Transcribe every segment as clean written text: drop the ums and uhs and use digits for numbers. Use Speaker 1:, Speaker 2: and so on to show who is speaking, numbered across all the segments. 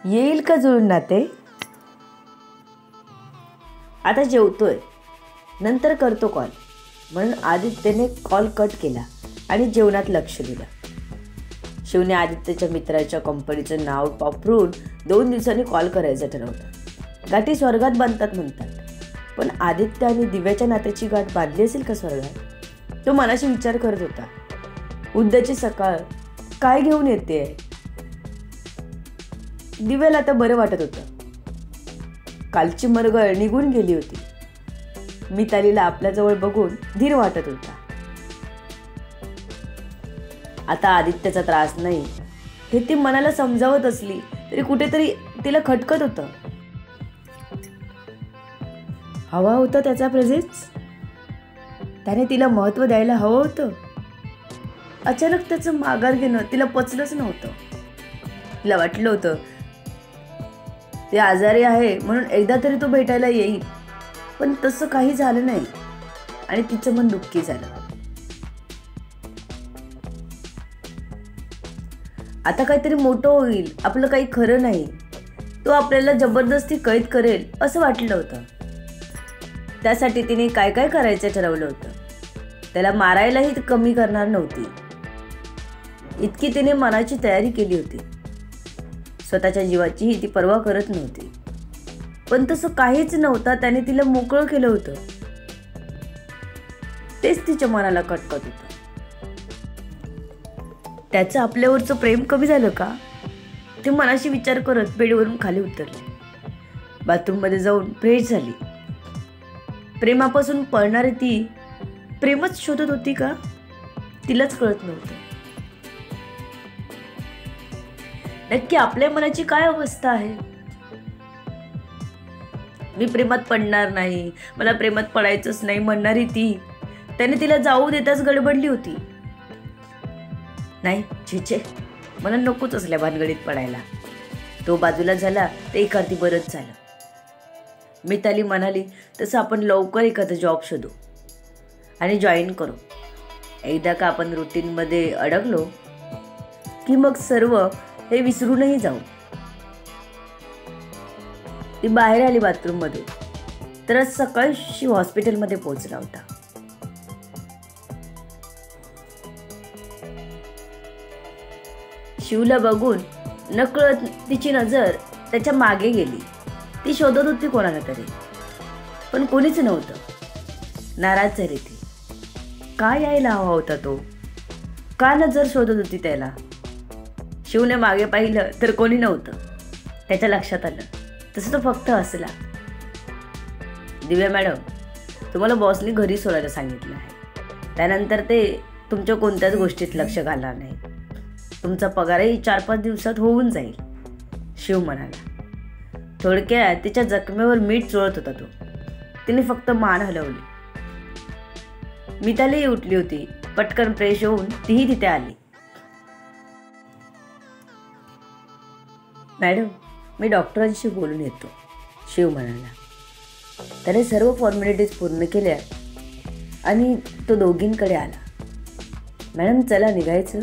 Speaker 1: येईल का जुळून नाते? आता जेवतोय, नंतर करतो कॉल म्हणून आदित्यने कॉल कट केला आणि जेवणात लक्ष दिलं. शिवने आदित्यच्या मित्राच्या कंपनीचं नाव वापरून 2 दिवसांनी कॉल करायचं ठरवलं. गाठी स्वर्गात बांधतात म्हणतात, पण आदित्य आणि दिव्याच्या नात्याची गाठ बांधली असेल का स्वर्गात? तो मनाशी विचार करत होता. उद्याची सकाळ काय घेऊन येते? दिव्याला आता बरं वाटत होतं. कालची मरगळ निघून गेली होती. मितालीला आपल्याजवळ बघून धीर वाटत होता. आता आदित्यचा त्रास नाही हे ती मनाला समजावत असली तरी कुठेतरी तिला खटकत होतं. हवा होता त्याचा प्रेझेन्स. त्याने तिला महत्त्व द्यायला हवं होतं. अचानक त्याचं माघार घेणं तिला पचलंच नव्हतं. तिला वाटलं होतं ते आजारी आहे म्हणून एकदा तरी तो भेटायला येईल, पण तसं काही झालं नाही आणि तिचं मन दुःखी झालं. आता काहीतरी मोठं होईल, आपलं काही खरं नाही, तो आपल्याला जबरदस्ती कैद करेल असं वाटलं होतं. त्यासाठी तिने काय काय करायचं ठरवलं होतं. त्याला मारायलाही कमी करणार नव्हती, इतकी तिने मनाची तयारी केली होती. स्वतःच्या जीवाचीही ती पर्वा करत नव्हती. पण तसं काहीच नव्हता. त्याने तिला मोकळं केलं होतं. तेच तिच्या मनाला खटकत होतं. त्याचं आपल्यावरचं प्रेम कमी झालं का? ते मनाशी विचार करत बेडवरून खाली उतरले. बाथरूममध्ये जाऊन फ्रेश झाली. प्रेमापासून पळणारी ती प्रेमच शोधत होती का? तिलाच कळत नव्हतं. नक्की आपल्या मनाची काय अवस्था आहे? मी प्रेमात पडणार नाही, मला प्रेमात पडायचंच नाही म्हणणारी ती त्याने तिला जाऊ देताच गडबडली होती. नाही छे, मला नकोच असल्या भानगडीत पडायला. तो बाजूला झाला ते एकार्थी बरंच झालं. मिताली म्हणाली तसं आपण लवकर एखादा जॉब शोधू आणि जॉईन करू. एकदा का आपण रुटीनमध्ये अडकलो की मग सर्व हे विसरूनही जाऊ. ती बाहेर आली बाथरूम मधून तर आज सकाळी शिव हॉस्पिटलमध्ये पोहोचला होता. शिवला बघून नकळत तिची नजर त्याच्या मागे गेली. ती शोधत होती कोणाला तरी, पण कोणीच नव्हतं. नाराज झाली ती. का यायला हवा होता तो? का नजर शोधत होती त्याला? शिवने मागे पाहिलं तर कोणी नव्हतं. त्याच्या लक्षात आलं तसं तो फक्त हसला. दिव्या मॅडम, तुम्हाला बॉसनी घरी सोडायला सांगितलं आहे. त्यानंतर ते तुमच्या कोणत्याच गोष्टीत लक्ष घालणार नाही. तुमचा पगारही 4-5 दिवसात होऊन जाईल, शिव म्हणाला. थोडक्यात तिच्या जखमेवर मीठ चोळत होता तो. तिने फक्त मान हलवली. मितालीही उठली होती. पटकन फ्रेश होऊन तीही तिथे आली. मॅडम, मी डॉक्टरांशी बोलून येतो, शिव म्हणाला. त्याने सर्व फॉर्मॅलिटीज पूर्ण केल्या आणि तो दोघींकडे आला. मॅडम चला निघायचं,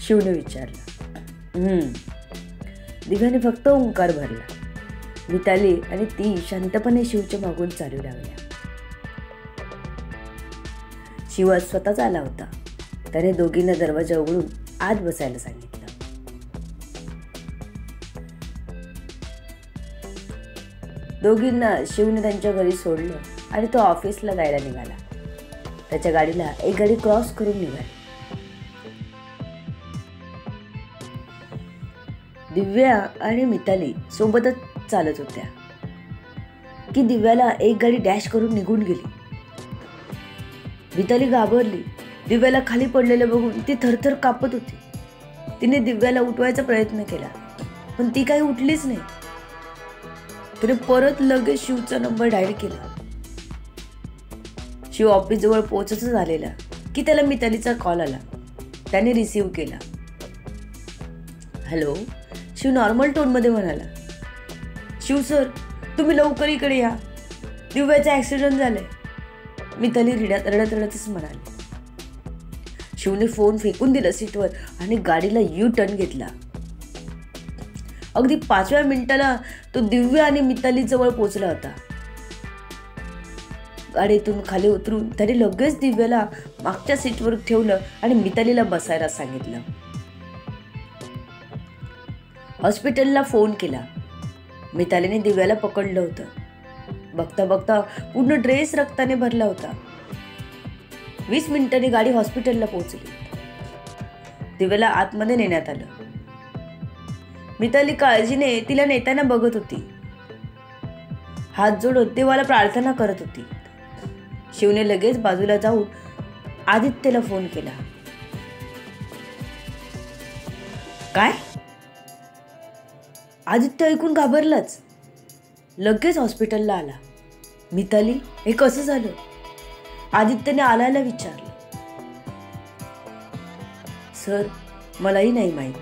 Speaker 1: शिवने विचारलं. दिव्याने फक्त ओंकार भरला. मिताली आणि ती शांतपणे शिवच्या मागून चालू लागल्या. शिव स्वतःच आला होता. त्याने दोघींना दरवाजा उघडून आत बसायला सांगितलं. दोघींना शिवने त्यांच्या घरी सोडलं आणि तो ऑफिसला जायला निघाला. त्याच्या गाडीला एक गाडी क्रॉस करून निघाली. दिव्या आणि मिताली सोबतच चालत होत्या की दिव्याला एक गाडी डॅश करून निघून गेली. मिताली घाबरली. दिव्याला खाली पडलेलं बघून ती थरथर कापत होती. तिने दिव्याला उठवायचा प्रयत्न केला, पण ती काही उठलीच नाही. तिने परत लगेच शिवचा नंबर डायल केला. शिव ऑफिस जवळ पोहोचतच झालेला की त्याला मितालीचा कॉल आला. त्याने रिसीव्ह केला. हॅलो, शिव नॉर्मल टोनमध्ये म्हणाला. शिव सर, तुम्ही लवकर इकडे या, दिव्याचा ॲक्सिडेंट झालाय, मिताली रडत रडतच म्हणाली. शिवने फोन फेकून दिला सीटवर आणि गाडीला यू टर्न घेतला. अगदी 5व्या मिनिटाला तो दिव्या आणि मिताली जवळ पोचला होता. गाडीतून खाली उतरून त्याने लगेच दिव्याला मागच्या सीटवर ठेवलं आणि मितालीला बसायला सांगितलं. हॉस्पिटलला फोन केला. मितालीने दिव्याला पकडलं होतं. बघता बघता पूर्ण ड्रेस रक्ताने भरला होता. 20 मिनिटांनी गाडी हॉस्पिटलला पोहोचली. दिव्याला आतमध्ये नेण्यात आलं. मिताली काळजीने तिला नेताना बघत होती. हात जोडत देवाला प्रार्थना करत होती. शिवने लगेच बाजूला जाऊन आदित्यला फोन केला. काय? आदित्य ऐकून घाबरलाच. लगेच हॉस्पिटलला आला. मिताली, हे कसं झालं? आदित्यने आल्याला विचारलं. सर, मलाही नाही माहीत.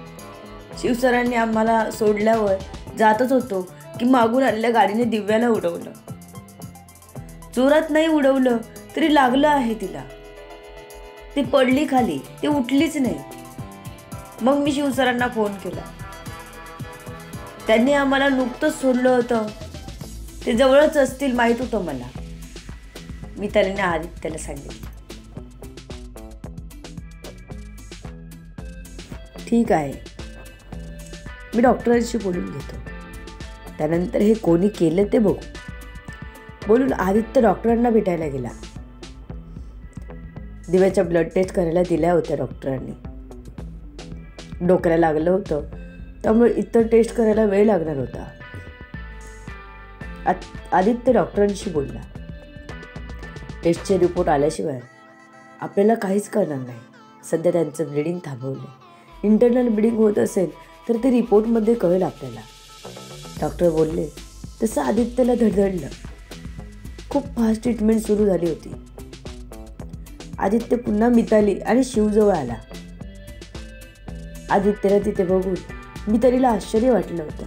Speaker 1: शिवसरांनी आम्हाला सोडल्यावर जातच होतो की मागून आलेल्या गाडीने दिव्याला उडवलं. जोरात नाही उडवलं तरी लागलं आहे तिला. ती पडली खाली, ती उठलीच नाही. मग मी शिवसरांना फोन केला. त्यांनी आम्हाला नुकतंच सोडलं होतं. ते जवळच असतील माहीत होतं मला, मितालीने आदित्यला सांगितलं. ठीक आहे, मी डॉक्टरांशी बोलून घेतो. त्यानंतर हे कोणी केलं ते बघू, बोलून आदित्य डॉक्टरांना भेटायला गेला. दिव्याच्या ब्लड टेस्ट करायला दिल्या होत्या डॉक्टरांनी. डोक्याला लागलं होतं, त्यामुळे इतर टेस्ट करायला वेळ लागणार होता. आदित्य डॉक्टरांशी बोलला. टेस्टचे रिपोर्ट आल्याशिवाय आपल्याला काहीच करणार नाही. सध्या त्यांचं ब्लिडिंग थांबवले. इंटरनल ब्लिडिंग होत असेल तर ते रिपोर्टमध्ये कळेल आपल्याला, डॉक्टर बोलले. तसं आदित्यला धडधडलं. खूप फास्ट ट्रीटमेंट सुरू झाली होती. आदित्य पुन्हा मिताली आणि शिवजवळ आला. आदित्यला तिथे बघून मितालीला आश्चर्य वाटलं होतं.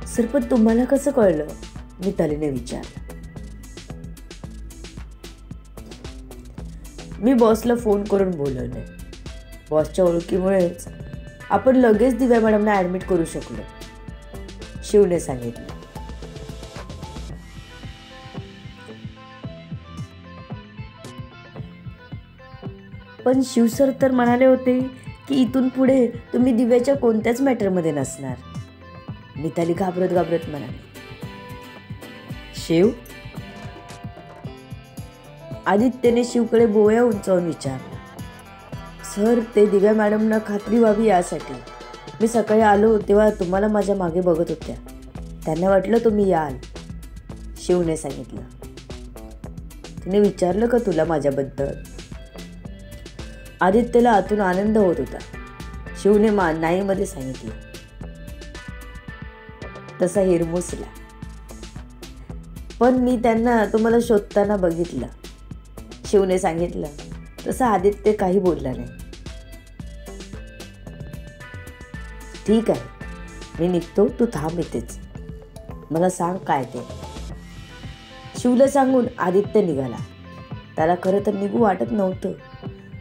Speaker 1: सर, पण तुम्हाला कसं कळलं? मितालीने विचारलं. मी बॉसला फोन करून बोलवले. बॉसच्या ओळखीमुळेच आपण लगेच दिव्या मॅडमना ऍडमिट करू शकलो, शिवने सांगितलं. पण शिवसर तर म्हणाले होते की इथून पुढे तुम्ही दिव्याच्या कोणत्याच मॅटरमध्ये नसणार, मिताली घाबरत घाबरत म्हणाली. शिव? आदित्यने शिवकडे बोया उंचावून विचारलं. सर, ते दिव्या मॅडमना खात्री व्हावी यासाठी. मी सकाळी आलो तेव्हा तुम्हाला माझ्या मागे बघत होत्या. त्यांना वाटलं तुम्ही याल, शिवने सांगितलं. तिने विचारलं का तुला माझ्याबद्दल? आदित्यला आतून आनंद होत होता. शिवने नाईमध्ये सांगितलं. तसा हिरमुसला. पण मी त्यांना तुम्हाला शोधताना बघितलं, शिवने सांगितलं. तसं आदित्य काही बोलला नाही. ठीक आहे, मी निघतो, तू थांब इथेच. मला सांग काय ते. शिवला सांगून आदित्य निघाला. त्याला खरं तर निघू वाटत नव्हतं,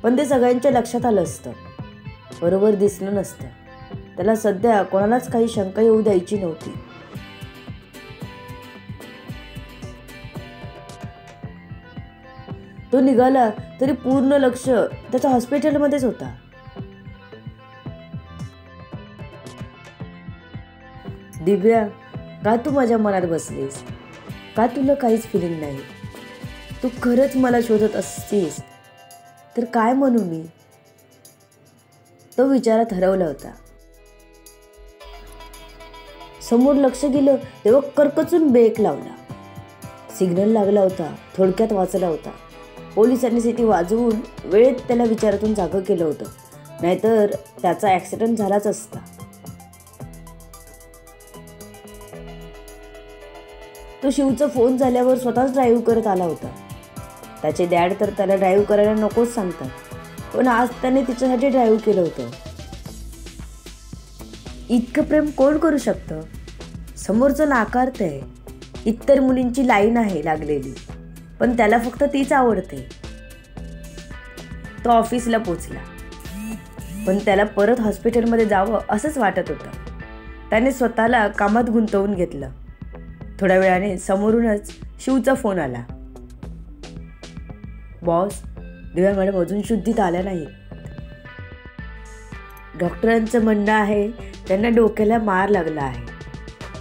Speaker 1: पण ते सगळ्यांच्या लक्षात आलं असतं. बरोबर दिसलं नसतं. त्याला सध्या कोणालाच काही शंका येऊ द्यायची नव्हती. तो निघाला तरी पूर्ण लक्ष त्याच्या हॉस्पिटलमध्येच होता. दिव्या, का तू माझ्या मनात बसलीस? का तुला काहीच फिलिंग नाही? तू खरंच मला शोधत असतीस तर काय म्हणू मी? तो विचारात हरवला होता. समोर लक्ष गेलं तेव्हा करकचून ब्रेक लावला. सिग्नल लागला होता, थोडक्यात वाचला होता. पोलिसांनी सिटी वाजवून वेळेत त्याला विचारातून जागं केलं होतं, नाहीतर त्याचा ॲक्सिडेंट झालाच असता. तो शिवचा फोन झाल्यावर स्वतःच ड्राईव्ह करत आला होता. त्याचे डॅड तर त्याला ड्राईव्ह करायला नकोच सांगतात, पण आज त्याने तिच्यासाठी ड्राईव्ह केलं होतं. इतकं प्रेम कोण करू शकतं? समोरचं नाकारतंय. इतर मुलींची लाईन आहे लागलेली, पण त्याला फक्त तीच आवडते. तो ऑफिसला पोचला. पण त्याला परत हॉस्पिटलमध्ये जावं असंच वाटत होतं. त्याने स्वतःला कामात गुंतवून घेतलं. थोड्या वेळाने समोरूनच शिवचा फोन आला. बॉस, दिव्या मॅडम अजून शुद्धीत आल्या नाही. डॉक्टरांचं म्हणणं आहे त्यांना डोक्याला मार लागला आहे.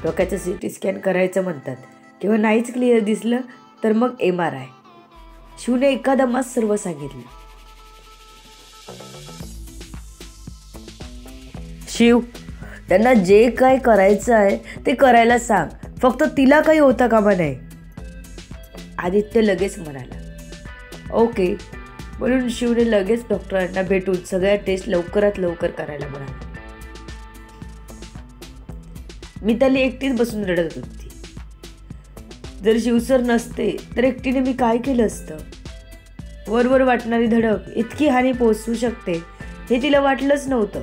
Speaker 1: डोक्याचं CT स्कॅन करायचं म्हणतात. किंवा नाहीच क्लिअर दिसलं तर मग MRI. शिवने एकदमच सर्व सांगितलं. शिव, त्यांना जे काय करायचं आहे ते करायला सांग. फक्त तिला काही होता कामा नाही. आदित्य लगेच म्हणाला. ओके. म्हणून शिवने लगेच डॉक्टरांना भेटून सगळ्या टेस्ट लवकरात लवकर करायला म्हणाला. मिताली एकटीच बसून रडत होती. जर शिवसर नसते तर एकटीने मी काय केलं असतं. वरवर वाटणारी धडक इतकी हानी पोहोचू शकते हे तिला वाटलंच नव्हतं.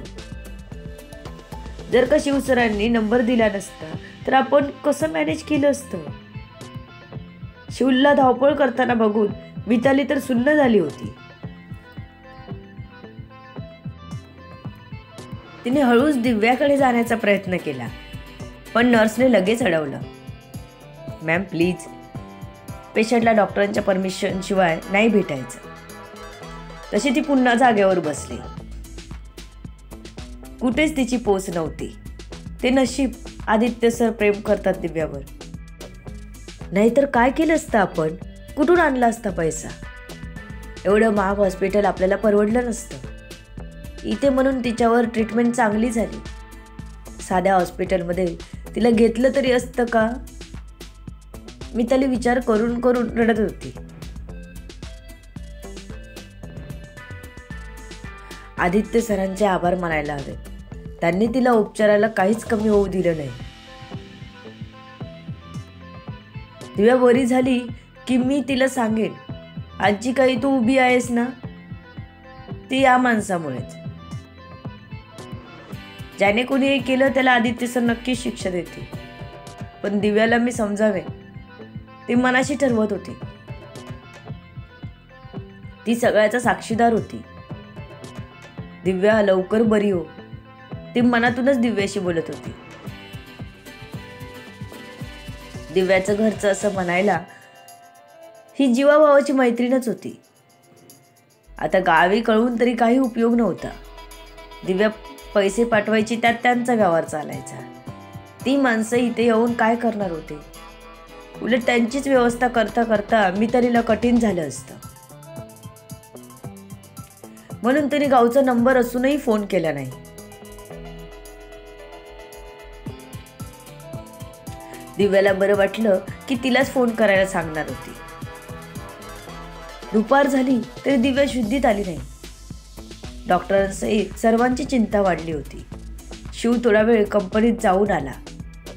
Speaker 1: जर का शिवसरांनी नंबर दिला नसता तर आपण कसं मॅनेज केलं असतं. शिवला धावपळ करताना बघून मिताली तर सुन्न झाली होती. तिने हळूच दिव्याकडे जाण्याचा प्रयत्न केला, पण नर्सने लगेच अडवलं. मॅम प्लीज, पेशंटला डॉक्टरांच्या परमिशन शिवाय नाही भेटायचं. तशी ती पुन्हा जागेवर बसली. कुठेच तिची पोच नव्हती. ते नशीब आदित्य सर प्रेम करतात दिव्यावर. नाहीतर काय केलं असतं आपण. कुठून आणला असता पैसा. एवढं महाग हॉस्पिटल आपल्याला परवडलं नसतं. इथे म्हणून तिच्यावर ट्रीटमेंट चांगली झाली. साध्या हॉस्पिटलमध्ये तिला घेतलं तरी असतं का. मिताली विचार करून करून रडत होती. आदित्य सरांचे आभार मानायला हवे. त्यांनी तिला उपचाराला काहीच कमी होऊ दिलं नाही. दिव्या बरी झाली की मी तिला सांगेन, आजची काही तू उभी आहेस ना ती या माणसामुळेच. ज्याने कोणी हे केलं त्याला आदित्य सर नक्कीच शिक्षा देतील. पण दिव्याला मी समजावे ती मनाशी ठरवत होती. ती सगळ्याचा साक्षीदार होती. दिव्या लवकर बरी हो, ती मनातूनच दिव्याशी बोलत होती. दिव्याचं घरचं असं म्हणायला ही जीवाभावाची मैत्रीणच होती. आता गावी कळवून तरी काही उपयोग नव्हता. दिव्या पैसे पाठवायची त्यात त्यांचा व्यवहार चालायचा. ती माणसं इथे येऊन काय करणार होते. उलट त्यांचीच व्यवस्था करता करता मितालीला कठीण झालं असतं. म्हणून तिने गावचा नंबर असूनही फोन केला नाही. दिव्याला बरं वाटलं की तिलाच फोन करायला सांगणार होती. दुपार झाली तरी दिव्या शुद्धीत आली नाही. डॉक्टरांसहित सर्वांची चिंता वाढली होती. शिव थोडा वेळ कंपनीत जाऊन आला.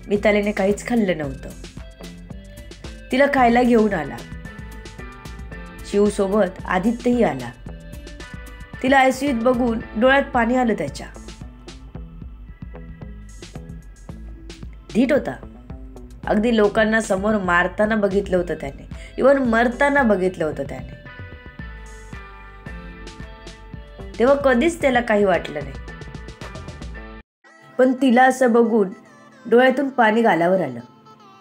Speaker 1: मितालीने काहीच खाल्लं नव्हतं. तिला खायला घेऊन आला. शिव सोबत आदित्यही आला. तिला ICUत बघून डोळ्यात पाणी आलं त्याच्या. धीट होता. अगदी लोकांना समोर मारताना बघितलं होतं त्याने. इव्हन मरताना बघितलं होतं त्याने. तेव्हा कधीच त्याला काही वाटलं नाही. पण तिला असं बघून डोळ्यातून पाणी गालावर आलं.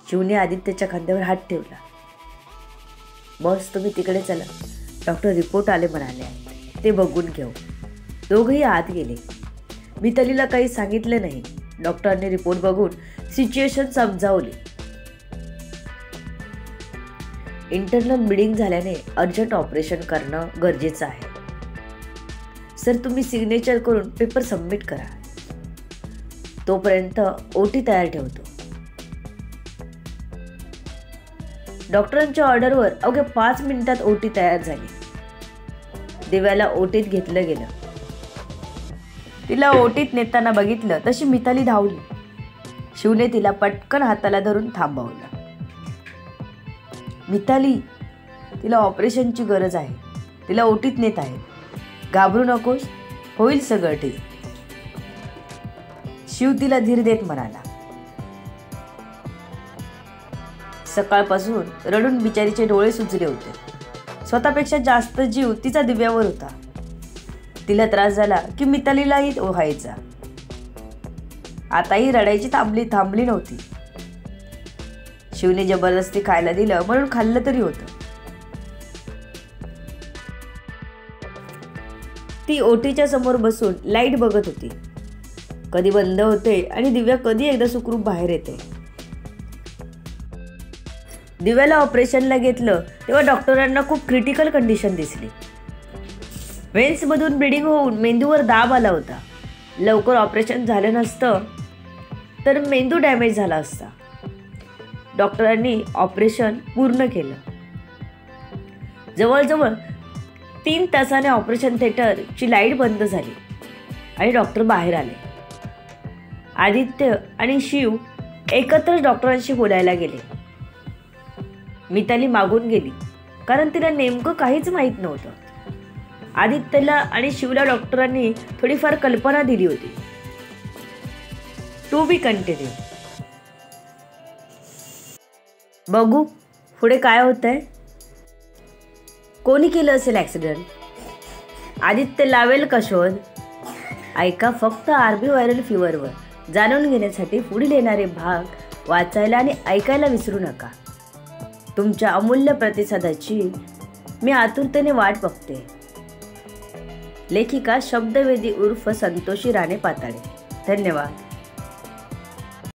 Speaker 1: शिवने आदित्यच्या खांद्यावर हात ठेवला. बॉस, तुम्ही तिकडे चला. डॉक्टर रिपोर्ट आले म्हणाले आहेत, ते बघून घेऊ. दोघंही आत गेले. मितालीला काही सांगितलं नाही. डॉक्टरांनी रिपोर्ट बघून सिच्युएशन समजावली. इंटरनल ब्लिडिंग झाल्याने अर्जंट ऑपरेशन करणं गरजेचं आहे. सर, तुम्ही सिग्नेचर करून पेपर सबमिट करा. तोपर्यंत OT तयार ठेवतो. डॉक्टरांच्या ऑर्डरवर अवघ्या 5 मिनिटात OT तयार झाली. दिव्याला OTत घेतलं गेलं. तिला OTत नेताना बघितलं तशी मिताली धावली. शिवने तिला पटकन हाताला धरून थांबवलं. मिताली, तिला ऑपरेशनची गरज आहे. तिला OTत नेत आहे. घाबरू नकोस, होईल सगळं ठीक. शिव तिला धीर देत म्हणाला. सकाळपासून रडून बिचारीचे डोळे सुजले होते. स्वतःपेक्षा जास्त जीव तिचा दिव्यावर होता. तिला त्रास झाला की मितालीलाही व्हायचा. आताही रडायची थांबली नव्हती. शिवने जबरदस्ती खायला दिलं म्हणून खाल्लं तरी होतं. ती ओटीच्या समोर बसून लाईट बघत होती. कधी बंद होते आणि दिव्या कधी एकदा सुखरूप बाहेर येते. दिव्याला ऑपरेशनला घेतलं तेव्हा डॉक्टरांना खूप क्रिटिकल कंडिशन दिसली. वेन्समधून ब्लिडिंग होऊन मेंदूवर दाब आला होता. लवकर ऑपरेशन झालं नसतं तर मेंदू डॅमेज झाला असता. डॉक्टरांनी ऑपरेशन पूर्ण केलं. जवळजवळ 3 तासाने ऑपरेशन थिएटरची लाईट बंद झाली आणि डॉक्टर बाहेर आले. आदित्य आणि शिव एकत्रच डॉक्टरांशी बोलायला गेले. मिताली मागून गेली कारण तिला नेमकं काहीच माहीत नव्हतं. आदित्यला आणि शिवला डॉक्टरांनी थोडीफार कल्पना दिली होती. To be continue. बघू पुढे काय होतंय. कोणी केलं असेल ॲक्सिडेंट? आदित्य लावेल का शोध? ऐका फक्त आरबी व्हायरल फीवरवर. जाणून घेण्यासाठी पुढील येणारे भाग वाचायला आणि ऐकायला विसरू नका. तुमच्या अमूल्य प्रतिसादाची मी आतुरतेने वाट बघते. लेखिका शब्दवेदी उर्फ संतोषी राणे पाताळे. धन्यवाद.